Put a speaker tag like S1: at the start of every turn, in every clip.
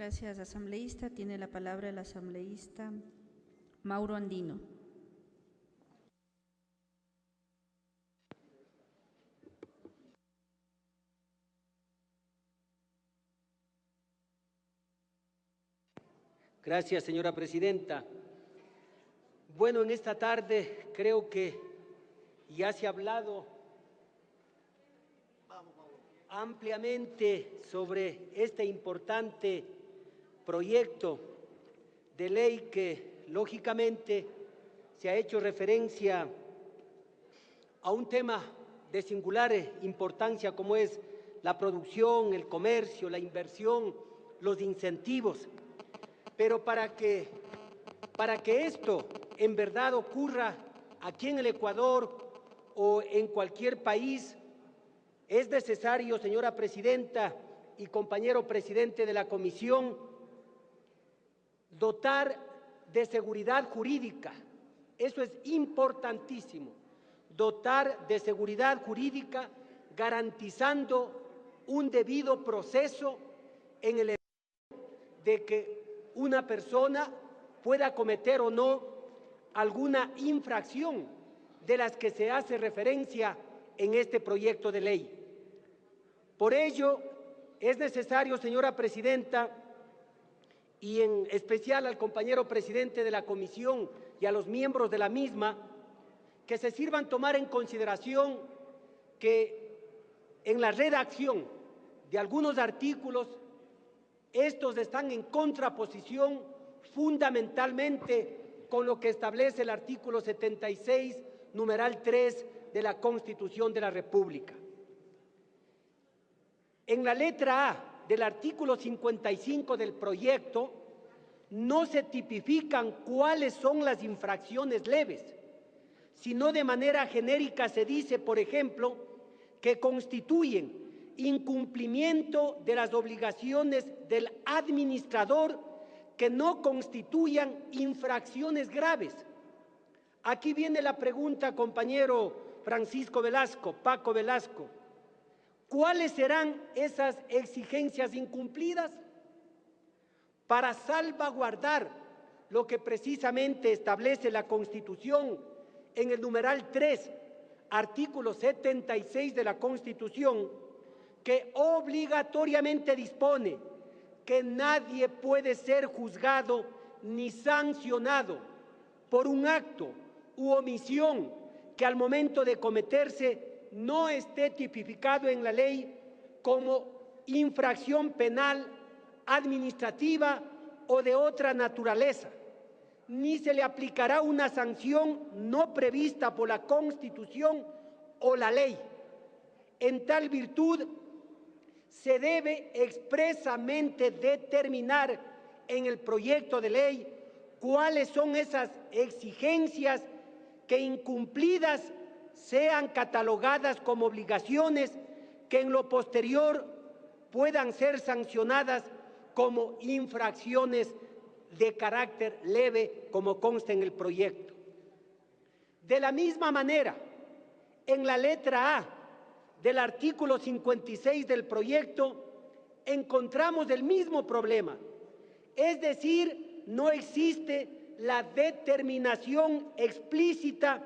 S1: Gracias, asambleísta. Tiene la palabra el asambleísta Mauro Andino.
S2: Gracias, señora presidenta. Bueno, en esta tarde creo que ya se ha hablado ampliamente sobre este importante proyecto de ley que, lógicamente, se ha hecho referencia a un tema de singular importancia como es la producción, el comercio, la inversión, los incentivos. Pero para que esto en verdad ocurra aquí en el Ecuador o en cualquier país, es necesario, señora presidenta y compañero presidente de la comisión, dotar de seguridad jurídica. Eso es importantísimo, dotar de seguridad jurídica garantizando un debido proceso en el de que una persona pueda cometer o no alguna infracción de las que se hace referencia en este proyecto de ley. Por ello, es necesario, señora presidenta, y en especial al compañero presidente de la comisión y a los miembros de la misma, que se sirvan tomar en consideración que en la redacción de algunos artículos estos están en contraposición fundamentalmente con lo que establece el artículo 76, numeral 3 de la Constitución de la República. En la letra A del artículo 55 del proyecto no se tipifican cuáles son las infracciones leves, sino de manera genérica se dice, por ejemplo, que constituyen incumplimiento de las obligaciones del administrador que no constituyan infracciones graves. Aquí viene la pregunta, compañero Francisco Velasco, Paco Velasco. ¿Cuáles serán esas exigencias incumplidas? Para salvaguardar lo que precisamente establece la Constitución en el numeral 3, artículo 76 de la Constitución, que obligatoriamente dispone que nadie puede ser juzgado ni sancionado por un acto u omisión que al momento de cometerse no esté tipificado en la ley como infracción penal, administrativa o de otra naturaleza, ni se le aplicará una sanción no prevista por la Constitución o la ley. En tal virtud, se debe expresamente determinar en el proyecto de ley cuáles son esas exigencias que incumplidas sean catalogadas como obligaciones que en lo posterior puedan ser sancionadas como infracciones de carácter leve, como consta en el proyecto. De la misma manera, en la letra A del artículo 56 del proyecto encontramos el mismo problema, es decir, no existe la determinación explícita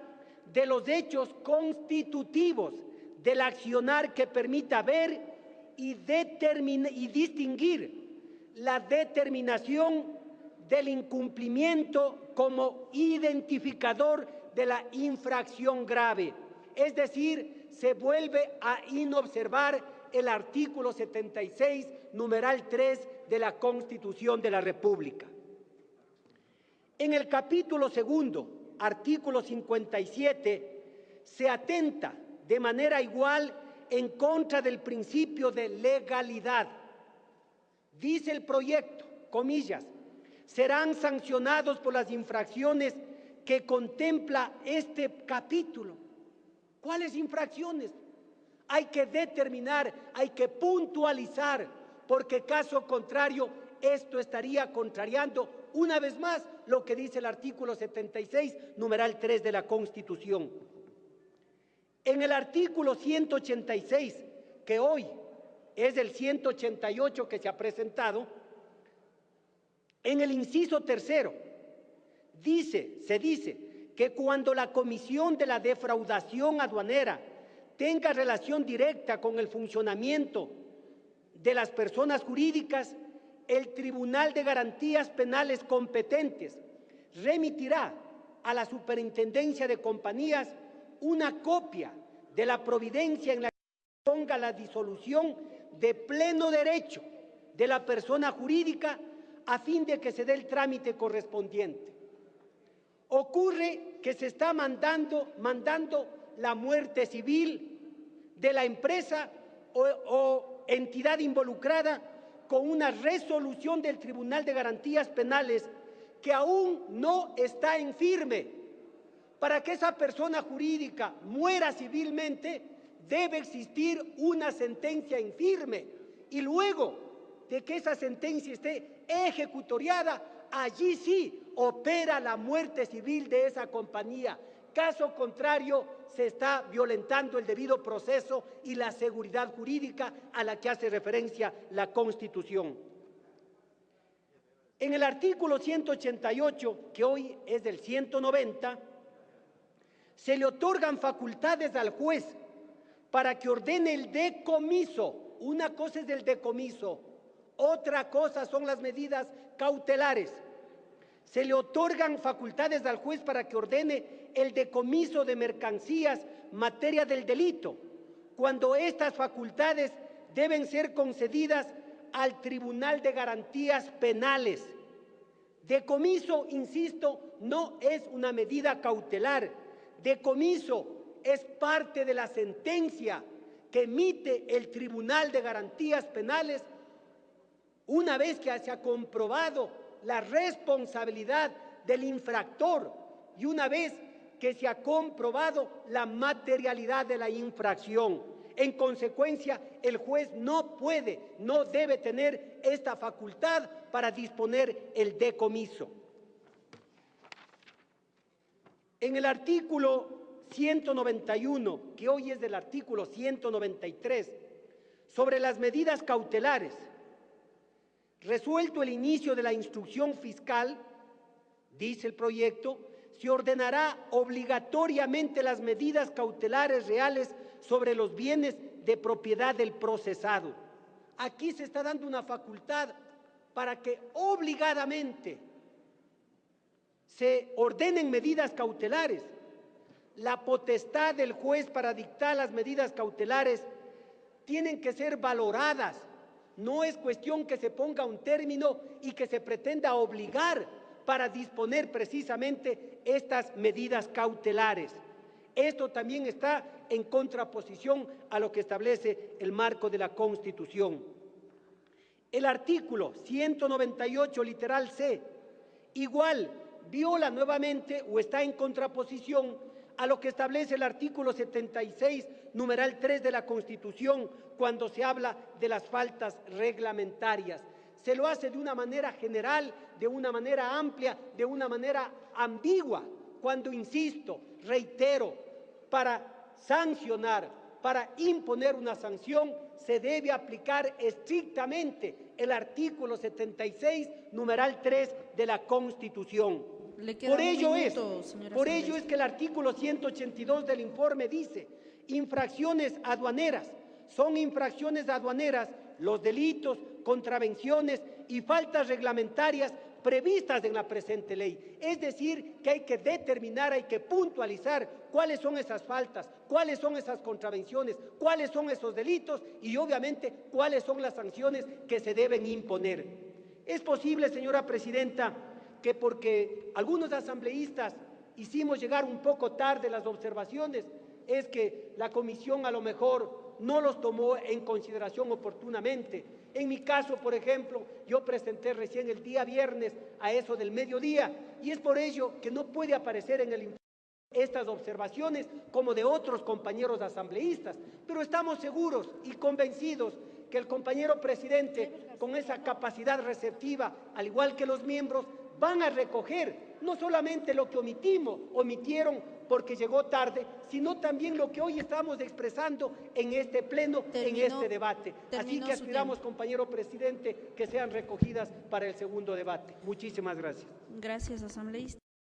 S2: de los hechos constitutivos del accionar que permita ver y distinguir la determinación del incumplimiento como identificador de la infracción grave. Es decir, se vuelve a inobservar el artículo 76, numeral 3 de la Constitución de la República. En el capítulo segundo, artículo 57, se atenta de manera igual en contra del principio de legalidad. Dice el proyecto, comillas, serán sancionados por las infracciones que contempla este capítulo. ¿Cuáles infracciones? Hay que determinar, hay que puntualizar, porque caso contrario, esto estaría contrariando una vez más lo que dice el artículo 76, numeral 3 de la Constitución. En el artículo 186, que hoy es el 188 que se ha presentado, En el inciso tercero, se dice que cuando la comisión de la defraudación aduanera tenga relación directa con el funcionamiento de las personas jurídicas, el Tribunal de Garantías Penales competentes remitirá a la Superintendencia de Compañías una copia de la providencia en la que ponga la disolución de pleno derecho de la persona jurídica a fin de que se dé el trámite correspondiente. Ocurre que se está mandando la muerte civil de la empresa o entidad involucrada con una resolución del Tribunal de Garantías Penales que aún no está en firme. Para que esa persona jurídica muera civilmente, debe existir una sentencia en firme y luego de que esa sentencia esté ejecutoriada, allí sí opera la muerte civil de esa compañía. Caso contrario, se está violentando el debido proceso y la seguridad jurídica a la que hace referencia la Constitución. En el artículo 188, que hoy es del 190, se le otorgan facultades al juez para que ordene el decomiso. Una cosa es el decomiso, otra cosa son las medidas cautelares. Se le otorgan facultades al juez para que ordene el decomiso de mercancías materia del delito, cuando estas facultades deben ser concedidas al Tribunal de Garantías Penales. Decomiso, insisto, no es una medida cautelar. Decomiso es parte de la sentencia que emite el Tribunal de Garantías Penales una vez que se ha comprobado la responsabilidad del infractor y una vez que se ha comprobado la materialidad de la infracción. En consecuencia, el juez no debe tener esta facultad para disponer el decomiso. En el artículo 191, que hoy es del artículo 193, sobre las medidas cautelares, resuelto el inicio de la instrucción fiscal, dice el proyecto, se ordenará obligatoriamente las medidas cautelares reales sobre los bienes de propiedad del procesado. Aquí se está dando una facultad para que obligadamente se ordenen medidas cautelares. La potestad del juez para dictar las medidas cautelares tienen que ser valoradas. No es cuestión que se ponga un término y que se pretenda obligar para disponer precisamente estas medidas cautelares. Esto también está en contraposición a lo que establece el marco de la Constitución. El artículo 198, literal C, igual viola nuevamente o está en contraposición a lo que establece el artículo 76, numeral 3 de la Constitución, cuando se habla de las faltas reglamentarias. Se lo hace de una manera general, de una manera amplia, de una manera ambigua, cuando, insisto, reitero, para sancionar, para imponer una sanción, se debe aplicar estrictamente el artículo 76, numeral 3 de la Constitución. Por ello es que el artículo 182 del informe dice: infracciones aduaneras. Son infracciones aduaneras los delitos, contravenciones y faltas reglamentarias previstas en la presente ley. Es decir, que hay que determinar, hay que puntualizar cuáles son esas faltas, cuáles son esas contravenciones, cuáles son esos delitos y obviamente cuáles son las sanciones que se deben imponer. Es posible, señora presidenta, que porque algunos asambleístas hicimos llegar un poco tarde las observaciones, es que la comisión a lo mejor no los tomó en consideración oportunamente. En mi caso, por ejemplo, yo presenté recién el día viernes a eso del mediodía y es por ello que no puede aparecer en el informe estas observaciones como de otros compañeros asambleístas, pero estamos seguros y convencidos que el compañero presidente, con esa capacidad receptiva, al igual que los miembros, van a recoger no solamente lo que omitieron porque llegó tarde, sino también lo que hoy estamos expresando en este pleno, en este debate. Así que aspiramos, compañero presidente, que sean recogidas para el segundo debate. Muchísimas gracias.
S1: Gracias, asambleísta.